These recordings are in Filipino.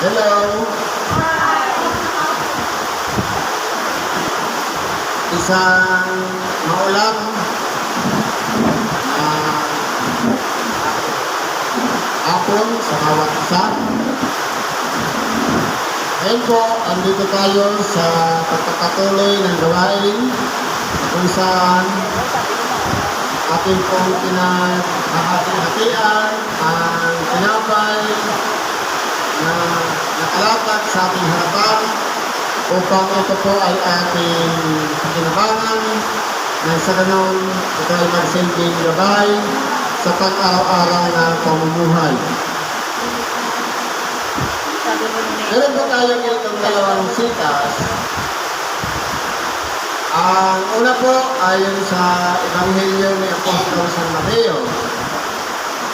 Hello. Isang maulang hapon sa bawat isa. Ngayon po, andito tayo sa pagpapatuloy ng gawain kung saan ating pong pinahati-hatian ang tinapay na nakalatag sa ating harapan upang ito po ay ating pakinabangan na sa ganon ito ay magsilbing gabay sa pang-araw-araw na pamumuhay. Meron po tayong itong dalawang sitas. Ang una po ayon sa Ebanghelyo ni Apostol San Mateo,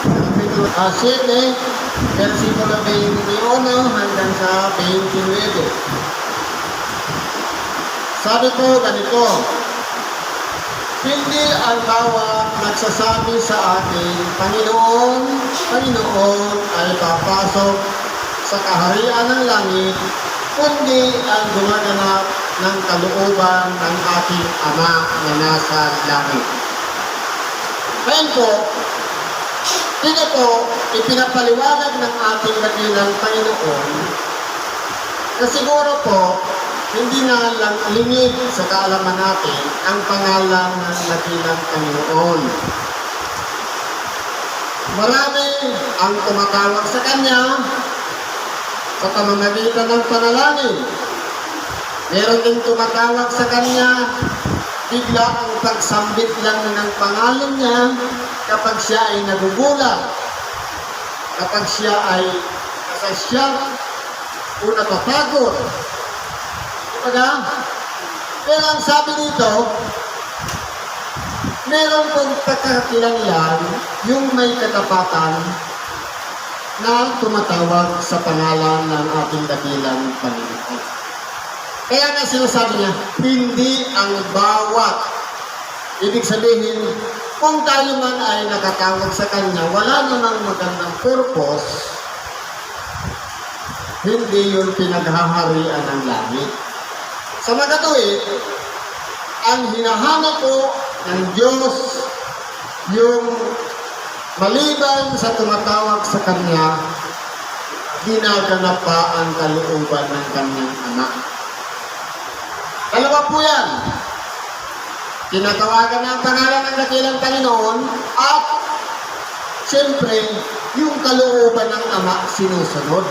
Kapitulo 7, versikulo 21 hanggang sa 29. Sabi ko ganito, hindi ang bawat nagsasabi sa akin, Panginoon, Panginoon ay papasok sa kaharian ng langit, kundi ang gumaganap ng kalooban ng ating Ama na nasa langit. Ngayon po, dito po, ipinapaliwanag ng ating dakilang Panginoon na siguro po, hindi na lang lingid sa kaalaman natin ang pangalan ng dakilang Panginoon. Marami ang tumatawag sa Kanya sa pamamagitan ng panalangin. Meron din tumatawag sa Kanya, bigla ang pagsambit lang ng pangalan niya kapag siya ay nagugulat, kapag siya ay nasasyak o napapagod. Pero ang sabi dito, meron pong pagkakakilanlan yung may katapatan na tumatawag sa pangalan ng ating dakilang Panginoon. Kaya nga sinasabi niya, hindi ang bawat. Ibig sabihin, kung tayo man ay nakatawag sa Kanya, wala namang magandang purpose, hindi yun pinaghaharian ng langit. Sa magatuwid, ang hinahanap po ng Diyos, yung maliban sa tumatawag sa Kanya, ginaganap pa ang kalooban ng Kanyang anak. Dalawa po yan. Tinatawagan na ang pangalan ng dakilang Panginoon at siyempre, yung kalooban ng Ama sinusunod.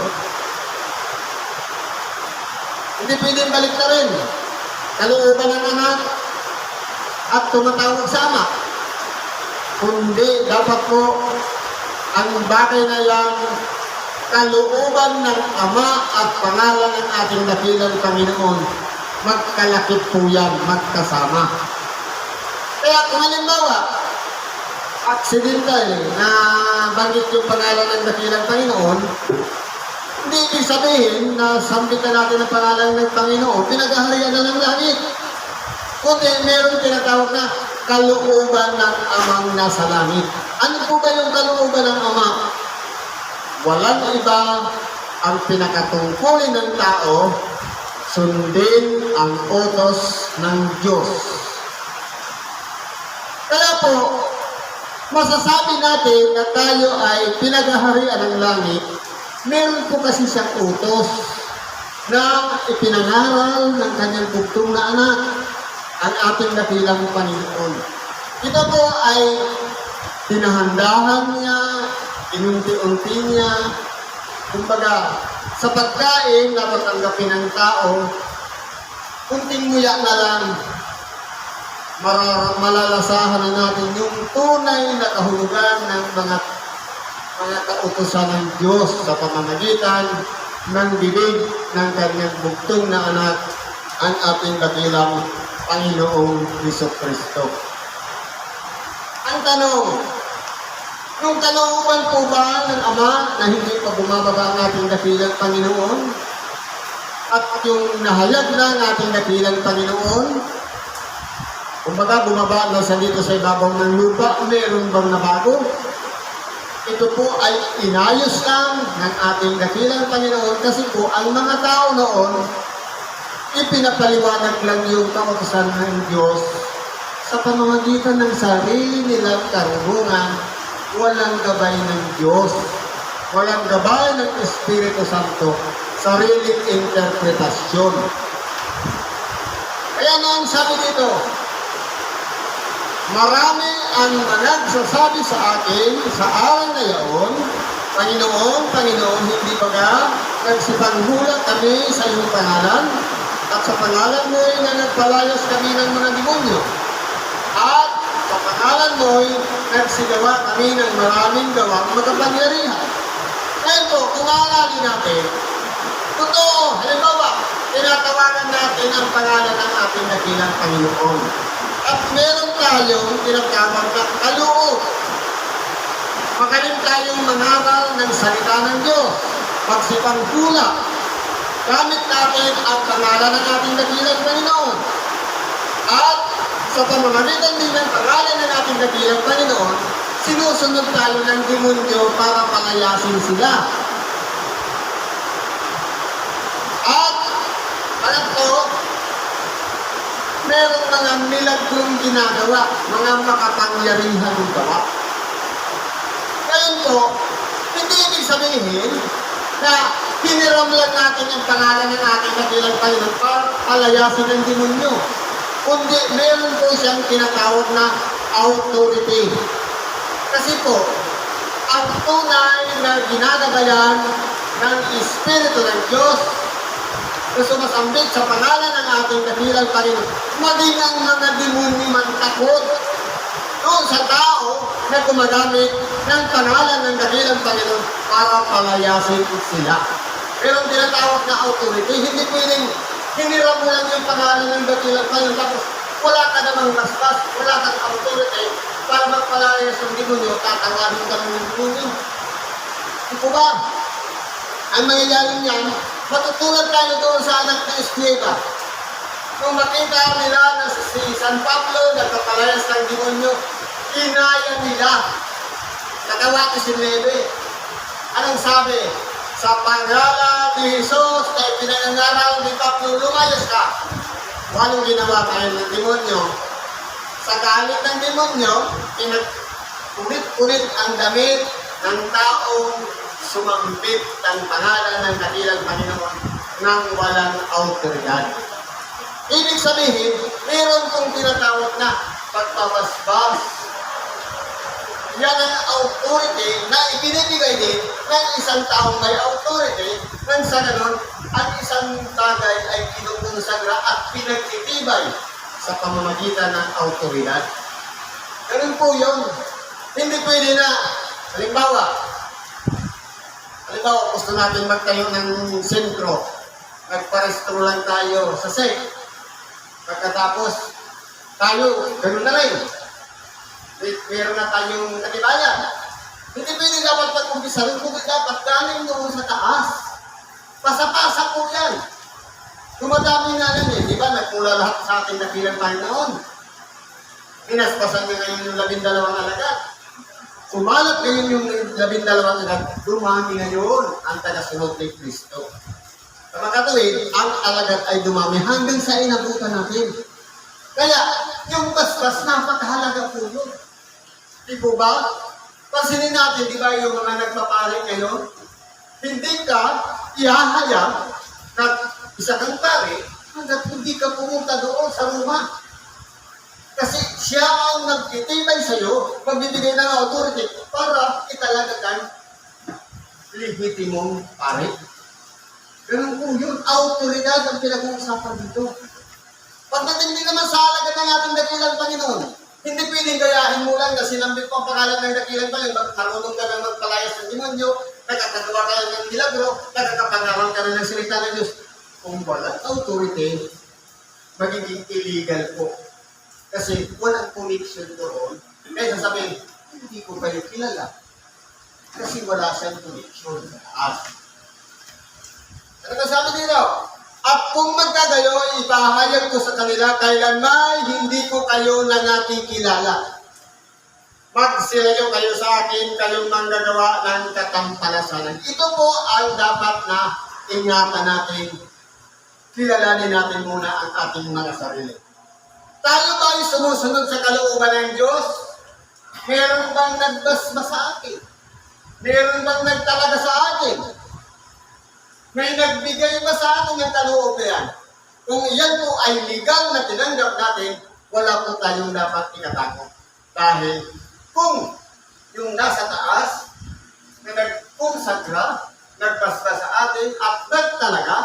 Hindi pwedeng balik na rin. Kalooban ng anak at tumatawag sa Ama. Kundi dapat po ang bagay na yan, kalooban ng Ama at pangalan ng ating dakilang Panginoon, magkalakip po yan, magkasama. Kaya kung halimbawa, aksidente na banggit yung pangalan ng dakilang Panginoon, hindi ibig sabihin na sambitan natin ang pangalan ng Panginoon, pinaghaharian na ng langit. Kundi meron tinatawag na kalooban ng Amang nasa langit. Ano po ba yung kalooban ng Ama? Walang iba ang pinakatungkulin ng tao, sundin ang utos ng Diyos. Kaya po, masasabi natin na tayo ay pinaghaharian ng langit, meron po kasi siyang utos na ipinangaral ng kanyang bugtong na anak, ang ating dakilang Panginoon. Ito po ay tinahandahan niya, inunti-unti niya, kumbaga, sa pagkain na matanggapin ng tao, kunting nguya na lang, malalasahan na natin yung tunay na kahulugan ng mga kautusan ng Diyos sa pamamagitan ng bibig ng kanyang bugtong na anak, ang ating dakilang Panginoong Jesucristo. Ang tanong, yung kalooban po ba ng Ama na hindi pa bumababa ang ating dakilang Panginoon? At yung nahayag na ang ating dakilang Panginoon, kumbaga bumaba na sa dito sa ibabaw ng lupa, meron bang nabago? ito po ay inayos lang ng ating dakilang Panginoon kasi po ang mga tao noon, ipinapaliwanag lang yung kautusan ng Diyos sa pamamagitan ng sarili nilang karunungan, walang gabay ng Diyos, walang gabay ng Espiritu Santo, sariling interpretasyon. Kaya nga ang sabi dito, marami ang nagsasabi sa akin sa araw na yaon, Panginoon, hindi ba ka nagsipanghulat kami sa iyong pangalan? At sa pangalan mo'y na nagpalayas kami ng mga demonyo. At sa pangalan mo'y nagsigawa kami ng maraming gawang makapangyarihan. Ngayon po, kung aalala natin, totoo, halimbawa, tinatawagan natin ang pangalan ng ating dakilang Panginoon. At meron tayong tinatawag na kaloob. Magaling tayong mangaral ng salita ng Diyos. Magsipanghulat. Gamit natin ang pangalan ng ating dakilang Panginoon. At sa pamamagitan din ng pangalan ng ating dakilang Panginoon, sinusunod tayo ng demonyo para palayasin sila. At, alam ko, merong mga milagrong ginagawa, mga makapangyarihan gawa. Ngayon po, hindi ibig sabihin na hiniram lang natin ang pangalan ng ating dakilang Panginoon para palayasin ng demonyo. Kundi meron po siyang tinatawag na authority. Kasi po, ang tunay na ginagabayan ng Espiritu ng Diyos na sumasambit sa pangalan ng ating dakilang Panginoon, maging ang mga demonyo man takot doon sa tao na gumagamit ng pangalan ng dakilang Panginoon para palayasin sila. Pero ang tinatawag na authority, hindi pwedeng hiniram mo lang yung pangalan ng dakilang Panginoon tapos wala ka namang basbas, wala kang authority para magpalayas ng demonyo, tatawagin ka ng demonyo. Di po ba? Ang mangyayari niyan, matutulad tayo doon sa anak ng Escriba. Kung makita nila na si San Pablo nagpapalayas ng demonyo, inaya nila. Nagawa ko si Neve. Anong sabi? Sa pangalan ni Jesus na pinangaral ni Pablo, lumayas ka. Kung anong ginawa tayo ng demonyo? Sa galit ng demonyo, pinag-ulit-ulit ang damit ng taong sumambit ng pangalan ng dakilang Panginoon nang walang autoridad. Ibig sabihin, meron kong tinatawag na pagpapasbas. Yan ang authority na ibinibigay din ng isang taong may authority nang sa ganon, ang isang bagay ay kinukonsagra at pinagtitibay sa pamamagitan ng autoridad. Ganun po yun. Hindi pwede na, halimbawa, gusto natin magtayo ng sentro. Nagparestro lang tayo sa SEC. Pagkatapos, tayo, ganun na rin. Meron na tayong katibayan. Hindi pwede dapat pag-umpisa rin, kundi dapat galing noon sa taas. Pasa-pasa po yan. Tumadami na yan eh. Di ba? Nagmula lahat sa ating dakilang Panginoon. Pinaspasan niya ngayon yung 12 alagad. Sumalat ngayon yung 12 alagad. Dumami ngayon ang tagasunod ni Kristo. Sa mga katuwid, ang alagad ay dumami hanggang sa inabutan natin. Kaya, yung basbas, napakahalaga po yun. Di po ba? Pansinin natin, di ba yung mga nagpapalit ngayon? Hindi ka ihahayag na isa kang pare hanggat hindi ka pumunta doon sa rumah. Kasi siya ang nagtitibay sa'yo, magbibigay ng authority para italaga kang lehitimong pare. Ganun po yun. Autoridad ang pinag-uusapan dito. Pagdating din naman sa halaga ng ating dakilang Panginoon, hindi pwedeng gayahin mo lang na sinambit mo ang pangalan ng dakilang Panginoon, marunong ka na magpalayas ng demonyo, nakakagawa ka lang ng milagro, nakakapangaral ka na ng salita ng Diyos. Kung walang authority, magiging illegal po. Kasi walang connection doon. Kaya sasabihin, hindi ko kayo kilala. Kasi wala siyang connection sa taas. Ano ka sabi dito? At kung magkagayo, ipahayag ko sa kanila, kailanman hindi ko kayo na nakikilala. Magsilayo kayo sa akin, kayong manggagawa ng katampalasanan. Ito po ang dapat na ingatan natin. Kilalanin natin muna ang ating mga sarili. Tayo ba ay sumusunod sa kalooban ng Diyos? Meron bang nagbasbas sa akin? Meron bang nagtalaga sa akin? May nagbigay ba sa atin ng kalooban? Kung iyan po ay legal na tinanggap natin, wala po tayong dapat ikatakot. Dahil kung yung nasa taas, na nagkonsagra, nagbasbas sa atin at nagtalaga,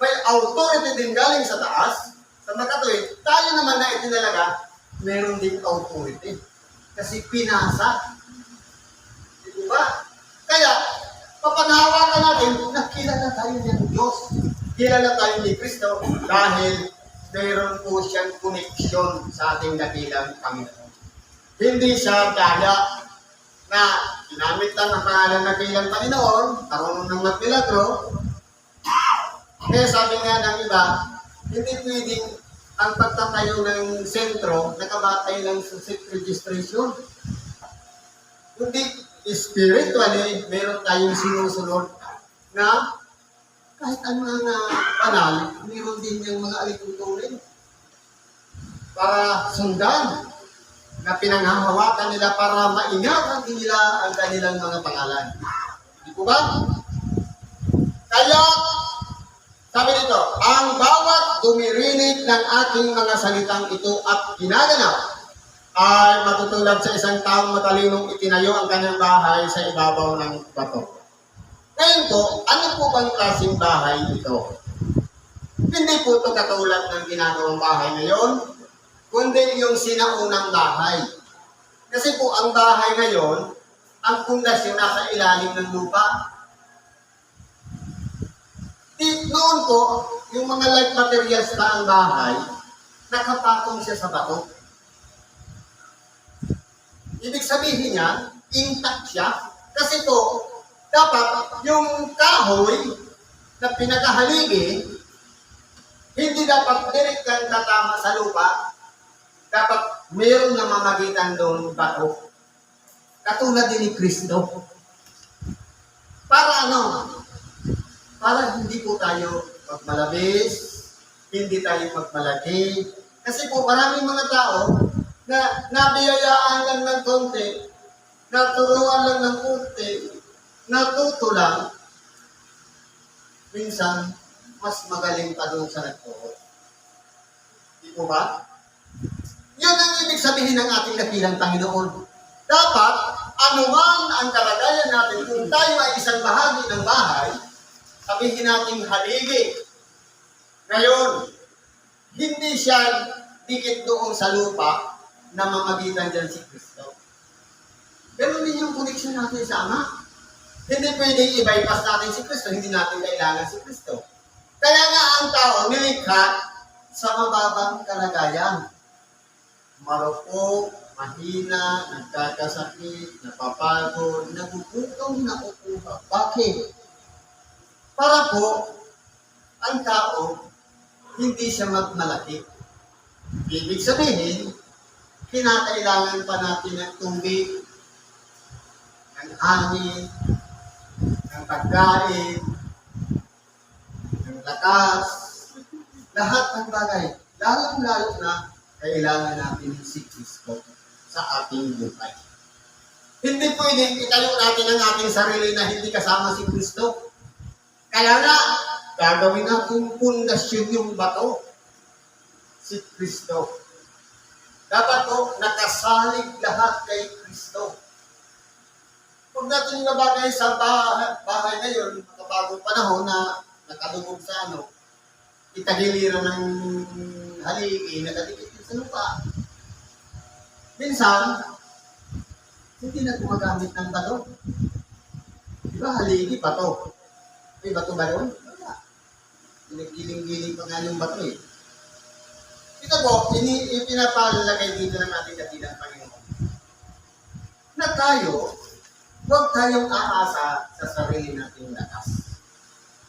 may authority din galing sa taas, sa makatuwid, tayo naman na itinalaga, meron din authority. Kasi pinasa. Di ba? Kaya, papanawagan natin, nakilala tayo ng Diyos. Kilala tayo ni Kristo dahil mayroon po siyang koneksyon sa ating dakilang Panginoon. Hindi siya daya na ginamit lang ang pangalan ng dakilang Panginoon, karunong ng magmilagro. Kaya sabi nga ng iba, hindi pwedeng ang pagtatayo ng sentro nakabatay lang sa seat registration. Kundi spiritually, meron tayong sinusunod na kahit ano nga banal, meron din yung mga alituntunin para sundan na pinanghahawakan nila para maingatan din nila ang kanilang mga pangalan. Di po ba? Kaya, sabi dito, ang bawat dumirinig ng aking mga salitang ito at ginaganap ay matutulad sa isang taong matalinong itinayo ang kanyang bahay sa ibabaw ng bato. Ngayon po, ano po bang klaseng bahay ito? Hindi po ito katulad ng ginagawang bahay ngayon, kundi yung sinaunang bahay. Kasi po ang bahay ngayon, ang pundasyon nasa ilalim ng lupa. Noon po, yung mga light materials na ang bahay, nakapatong siya sa bato. Ibig sabihin niya, intact siya. Kasi po, dapat yung kahoy na pinakahaligi, hindi dapat direktang tatama sa lupa. Dapat mayroon na mamagitan doon bato. Katulad din ni Kristo. Para ano? Para hindi po tayo magmalabis, hindi tayo magmalaki. Kasi po maraming mga tao na nabiyayaan lang ng konti, naturuan lang ng konti, natuto lang, minsan, mas magaling pa doon sa nagturo. Di po ba? Yun ang ibig sabihin ng ating dakilang Panginoon. Dapat, anuman ang kalagayan natin, kung tayo ay isang bahagi ng bahay, sabihin natin haligi. Ngayon, hindi siya dikit doon sa lupa na mamagitan dyan si Kristo. Ganun din yung connection natin sa Ama. Hindi pwedeng i-bypass natin si Kristo, hindi natin kailangan si Kristo. Kaya nga ang tao nilikha sa mababang kalagayan. Marupok, mahina, nagkakasakit, napapagod, nagugutom, nakukuha. Bakit? Para po, ang tao, hindi siya magmalaki. Ibig sabihin, kinakailangan pa natin ng tubig, ng hangin, ng pagkain, ng lakas, lahat ng bagay. Lalong-lalo na kailangan natin si Kristo sa ating buhay. Hindi pwedeng itayo natin ang ating sarili na hindi kasama si Kristo. Kaya nga, gagawin natin pundasyon yung bato. Si Kristo. Dapat po, nakasalig lahat kay Kristo. Huwag natin nabagay sa bahay ngayon, makabagong panahon na nakadugog sa itagiliran ng haligi, nakadikit sa lupa. Minsan, hindi na gumagamit ng bato. Di ba haligi, bato? May bato ba doon? Wala. Giling-giling pa nga yung bato eh. Ito po, ipinapalalagay dito ng ating dakilang Panginoon. Na tayo, huwag tayong aasa sa sarili nating lakas.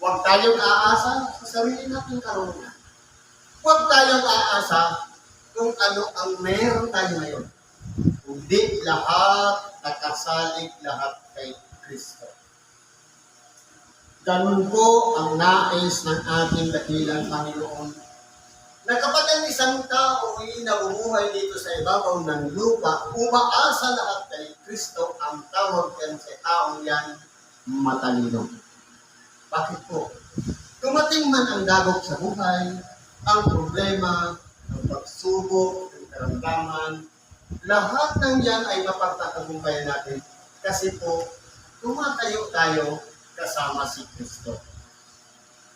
Huwag tayong aasa sa sarili nating karunungan. Huwag tayong aasa kung ano ang meron tayo ngayon. Kung hindi lahat nakasalig lahat kay Kristo. Ganun po ang nais ng ating dakilang Panginoon, na kapag ang isang tao ay nabubuhay dito sa ibabaw ng lupa, umaasa lahat kay Kristo, ang tawag yan sa taong yan, matalino. Bakit po? Dumating man ang dagok sa buhay, ang problema, ang pagsubok, ang karamdaman, lahat ng yan ay mapagtatagumpayan natin kasi po, tumatayo tayo kasama si Kristo.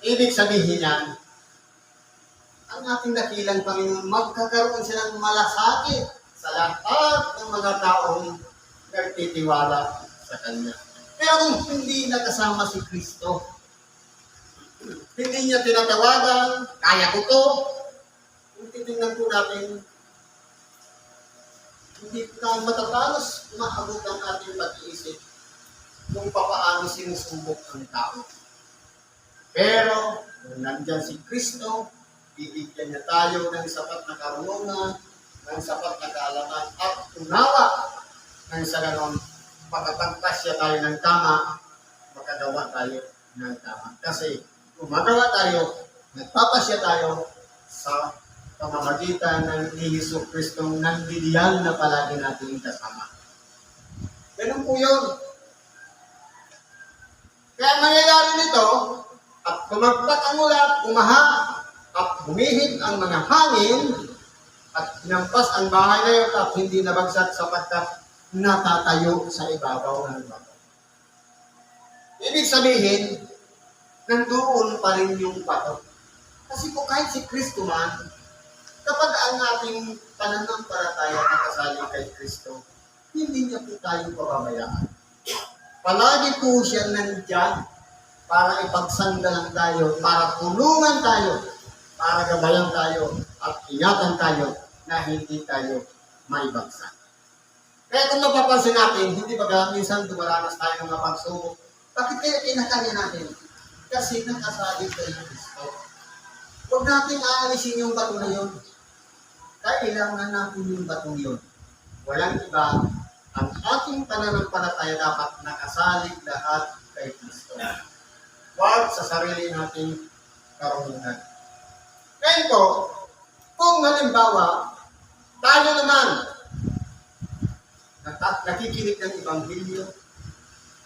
Ibig sabihin yan, ang ating dakilang Panginoon, magkakaroon silang malasakit sa lahat ng mga taong nagtitiwala sa Kanya. Pero kung hindi nakasama si Kristo, hindi niya tinatawagan, kaya ko to, kung titingnan po natin, hindi tayo matatalos, umaabot ang ating pag-iisip kung papaano sinusubok ang tao. Pero, kung nandyan si Kristo, bibigyan niya tayo ng sapat na karunungan, ng sapat na kaalaman, at unawa nang sa ganon, makapagpasya tayo ng tama, makagawa tayo ng tama. Kasi, kung magawa tayo, nagpapasya tayo sa pamamagitan ng Ihesus Kristong nagbibiyan na palagi natin kasama. Ganun po yun. Kaya mangyayari nito, at kumagpat ang ulat, umaha, at humihit ang mga hangin, at hinampas ang bahay na yun, at hindi nabagsak sapagkat natatayo sa ibabaw ng bato. Ibig sabihin, nandoon pa rin yung bato. Kasi po kahit si Kristo man, kapag ang ating pananampalataya nakasali kay Kristo, hindi niya po tayo pababayaan. Palagi po siya nandyan para ipagsandalan tayo, para tulungan tayo, para gabayan tayo, at ingatan tayo na hindi tayo maibagsak. Kaya kung mapapansin natin, hindi ba minsan dumaranas tayo ng mga pagsubok? Bakit kaya kinakanya natin? Kasi nakasali kay Kristo. Huwag natin aalisin yung bato na yun. Kailangan natin yung batong yun. Walang iba, ang ating pananampalataya dapat nakasalig lahat kay Kristo. Huwag sa sarili nating karunungan. Ngayon po, kung halimbawa, tayo naman, nakikinig ng Ebanghelyo,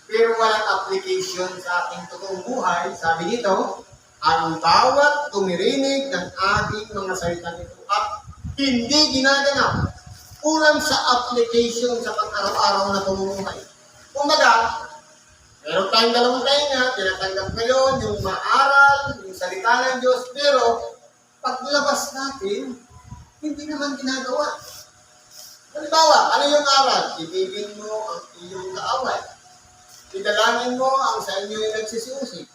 pero walang application sa ating totoong buhay, sabi nito, ang bawat tumirinig ng ating mga salita nito at hindi ginaganap, kulang sa application sa pang-araw-araw na pamumuhay. Kumbaga, meron tayong dalawang tainga, tinatanggap ngayon yung maaral, yung salita ng Diyos, pero paglabas natin, hindi naman ginagawa. Halimbawa, ano yung aral? Ibigin mo ang iyong kaaway. Idalangin mo ang sa inyo yung nagsisiusig.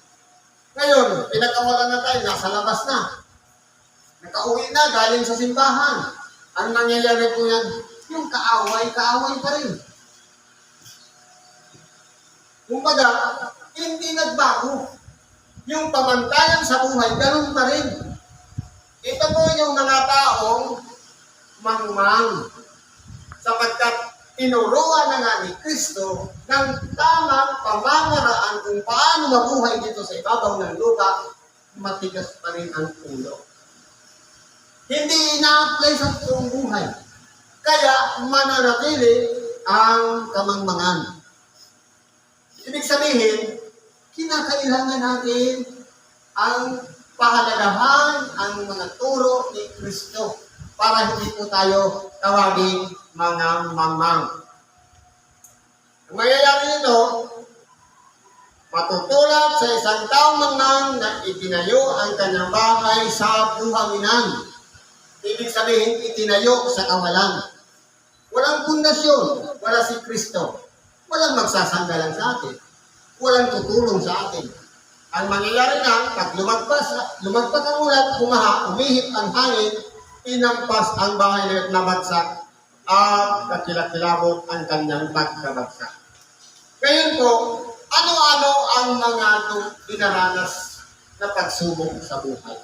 Ngayon, pinakawalan na tayo, nasa labas na. Nakauwi na, galing sa simbahan. Ano nangyayari po yan? Yung kaaway pa rin. Kumbaga, hindi nagbago. Yung pamantayan sa buhay, ganun pa rin. Ito po yung mga taong mangmang. Sapagkat tinuruan na nga ni Kristo ng tamang pamamaraan kung paano mabuhay dito sa ibabaw ng lupa, matigas pa rin ang ulo. Hindi ina-apply sa buong buhay. Kaya mananatili ang kamangmangan. Ibig sabihin, kinakailangan natin ang pahalagahan ang mga turo ni Kristo para hindi po tayo tawaging mga mangmang. Ang mayayari nito, matutulad sa isang taong mangmang na itinayo ang kanyang bahay sa buhanginan. Ibig sabihin, itinayo sa kawalan. Walang pundasyon, wala si Kristo. Walang magsasanggalan sa atin. Walang tutulong sa atin. Ang mangyayari na, pag lumagpas ang ulat, umaha, umihip ang hangin, inampas ang bahay na nabagsak, at kakilakilabot ang kanyang pagkabagsak. Ngayon po, ano-ano ang mga dinaranas na pagsubok sa buhay?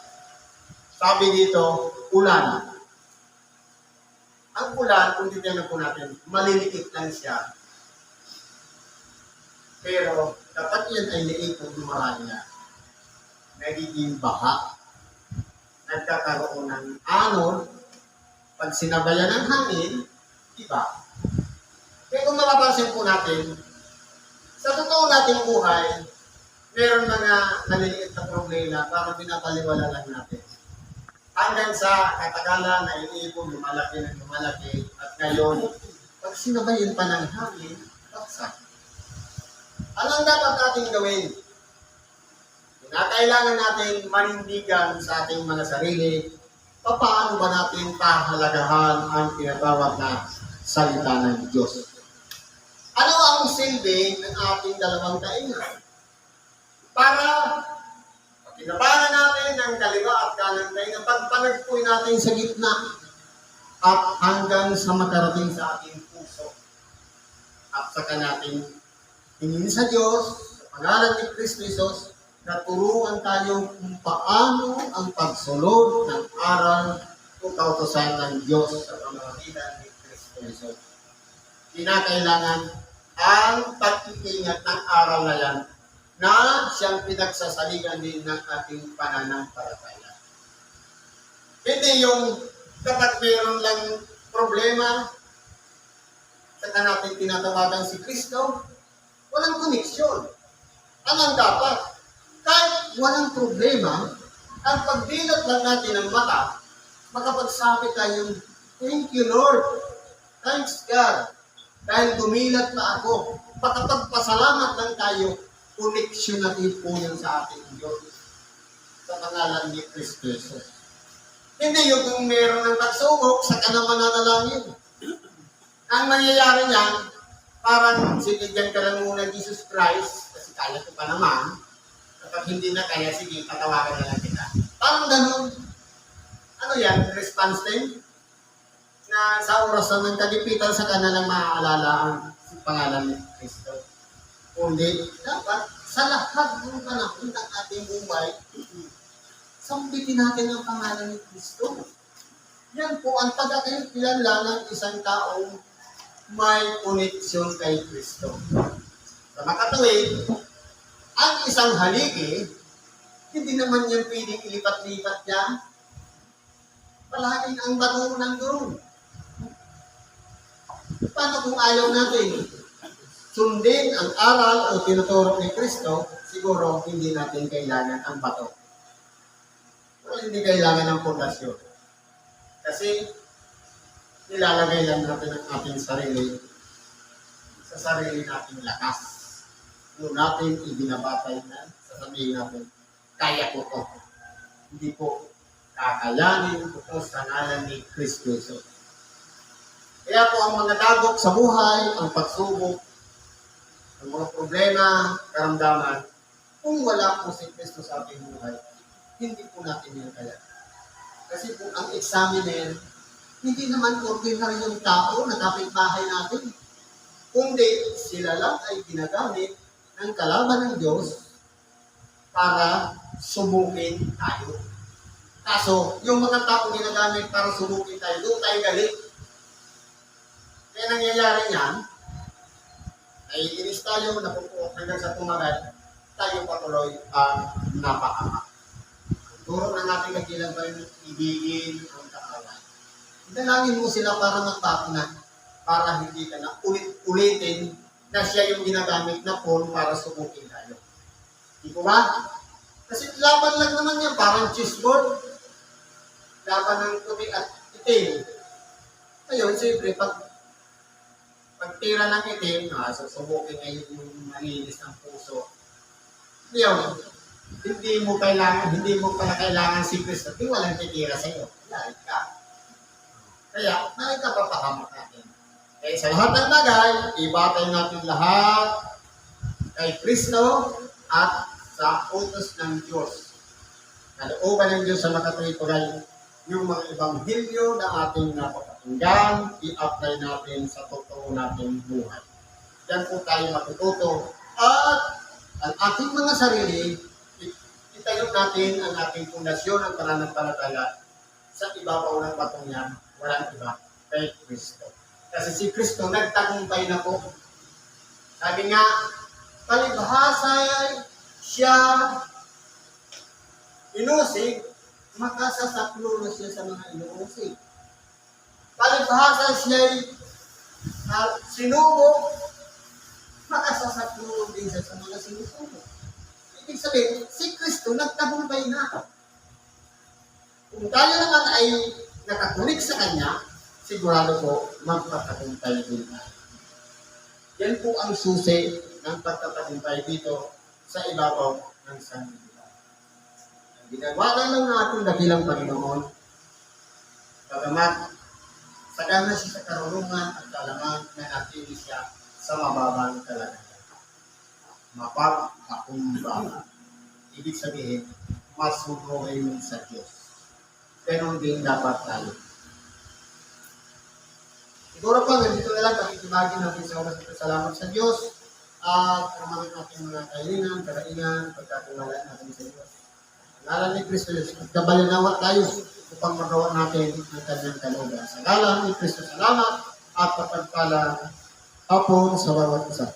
Sabi dito, ulan. Ang ulan, kung titignan po natin, maliliit lang siya. Pero dapat yan ay liit kung dumaraan niya. Nagiging baha. Nagkakaroon ng anod. Pag sinabayan ng hangin, iba. Kaya kung mapapansin po natin, sa totoo nating buhay, meron mga maliliit na problema para pinapaliwala lang natin. Hanggang sa katagalan na iniipon, lumalaki ng lumalaki, at ngayon, pag sinabayan pa ng hangin, baksak. Anong dapat natin gawin? Kinakailangan natin manindigan sa ating mga sarili, paano ba natin pahalagahan ang tinatawag na salita ng Diyos? Ano ang silbi ng ating dalawang tainga? Para pagkinabangan natin ang kaliwa at kanan tainga, pagpanagpoy natin sa gitna at hanggang sa makarating sa ating puso. At saka natin tingin sa Diyos, sa pangalan ni Kristo Jesus, na turuan tayo kung paano ang pagsunod ng aral o kautosan ng Diyos sa pamamagitan ni Kristo Jesus. Kinakailangan ang pag-iingat ng aral na yan na siyang pinagsasaligan din ng ating pananampalataya. Hindi yung kapag meron lang problema, saka natin tinatawagan si Kristo, walang koneksyon. Anong dapat? Kahit walang problema, ang pagdilat lang natin ng mata, makapagsabi tayong, thank you Lord, thanks God, dahil dumilat na ako. Makapagpasalamat lang tayo, koneksyon natin po yan sa ating Diyos, sa pangalan ni Kristo Jesus. Hindi yung kung meron ng pagsubok, saka naman nanalangin. Ang mangyayari niyan, parang sinigyan ka lang muna Jesus Christ, kasi kaya ko pa naman, kapag hindi na kaya, sige, patawagan na lang kita. Parang ganun. Ano yan? Response time? Na sa orasan ng kagipitan sa kanilang maaalala ang pangalan ni Kristo. Kundi, dapat sa lahat ng panahon ng ating buhay, sambitin natin ang pangalan ni Kristo. Yan po ang pagkakilala ng isang taong may koneksyon kay Kristo. Sa makatuwid, ang isang haligi, hindi naman yan pwedeng ilipat-lipat niya. Palaging ang bato ng doon. Paano kung ayaw natin sundin ang aral o tinuturo ni Kristo, siguro hindi natin kailangan ang bato. O hindi kailangan ng pundasyon. Kasi nilalagay lang natin ang ating sarili sa sarili nating lakas. Doon natin ibinabatay na sasabihin natin, kaya ko to. Hindi po kakayanin ko to sa ngalan ni Kristo Jesus. Kaya po ang mga dagok sa buhay, ang pagsubok, ang mga problema, karamdaman, kung wala po si Kristo sa ating buhay, hindi po natin yan kaya. Kasi po ang examiner, hindi naman ordinaryong tao na kapitbahay natin. Kundi sila lang ay ginagamit ng kalaban ng Diyos para subukin tayo. Kaso, yung mga taong ginagamit para subukin tayo, doon tayo galit. Kaya nangyayari niyan, ay inis tayo, napupuot hanggang sa tumagal, tayo patuloy ang napakama. Turo na natin kagilan pa rin ibigin ang kaaway. Dalangin mo sila para magbago na, para hindi ka na ulit-ulitin na siya yung ginagamit na phone para subukin tayo. Di ko ba? Kasi laban lang naman yan, parang chessboard. Laban ng puti at itim. Ngayon, siyempre, pag tira ng itim, susubukin ngayon yung malinis ng puso. Ngayon, hindi mo pala kailangan si Kristo, di walang titira sa iyo. Lahat ka. Kaya, nagkapapahamak natin. Kaya sa lahat ng bagay, ibatay natin lahat kay Kristo at sa utos ng Diyos. Kalooban ng Diyos sa makatuwid pagay yung mga ebanghelyo na ating napapakinggan, i-apply natin sa totoo nating buhay. Yan po tayo matututo. At ang ating mga sarili, itayo natin ang ating pundasyon ng pananampalataya sa ibabaw ng batong yan, walang iba, kay Kristo. Kasi si Kristo nagtagumpay na po. Sabi nga, palibhasa siya inusig, makasasaklo na siya sa mga inuusig. Palibhasa siya sinubo, makasasaklo din siya sa mga sinusubo. Ibig sabihin, si Kristo nagtagumpay na. Kung tayo naman ay nakakunik sa Kanya, sigurado po, magpapatagumpay din tayo. Yan po ang susi ng pagtatagumpay dito sa ibabaw ng sanlibutan. Ang ginagawa lang natin dakilang Panginoon, bagamat sagana siya sa karunungan at kaalaman na natili siya sa mababang kalagayan. Mapag-akumbaba. Ibig sabihin, masunurin sa Diyos. Ganon din dapat tayo. Siguro pa, ganito na lang, pakikibagin natin sa oras ito. Salamat sa Diyos at karamahan natin mga kahilingan, karaingan, pagkatiwala natin sa Diyos. Ngalan ni Kristo, nagkabalinawa tayo upang magawa natin ang kanyang kalooban. Sa ngalan ni Kristo, salamat at pagpagpala hapon sa bawat isa.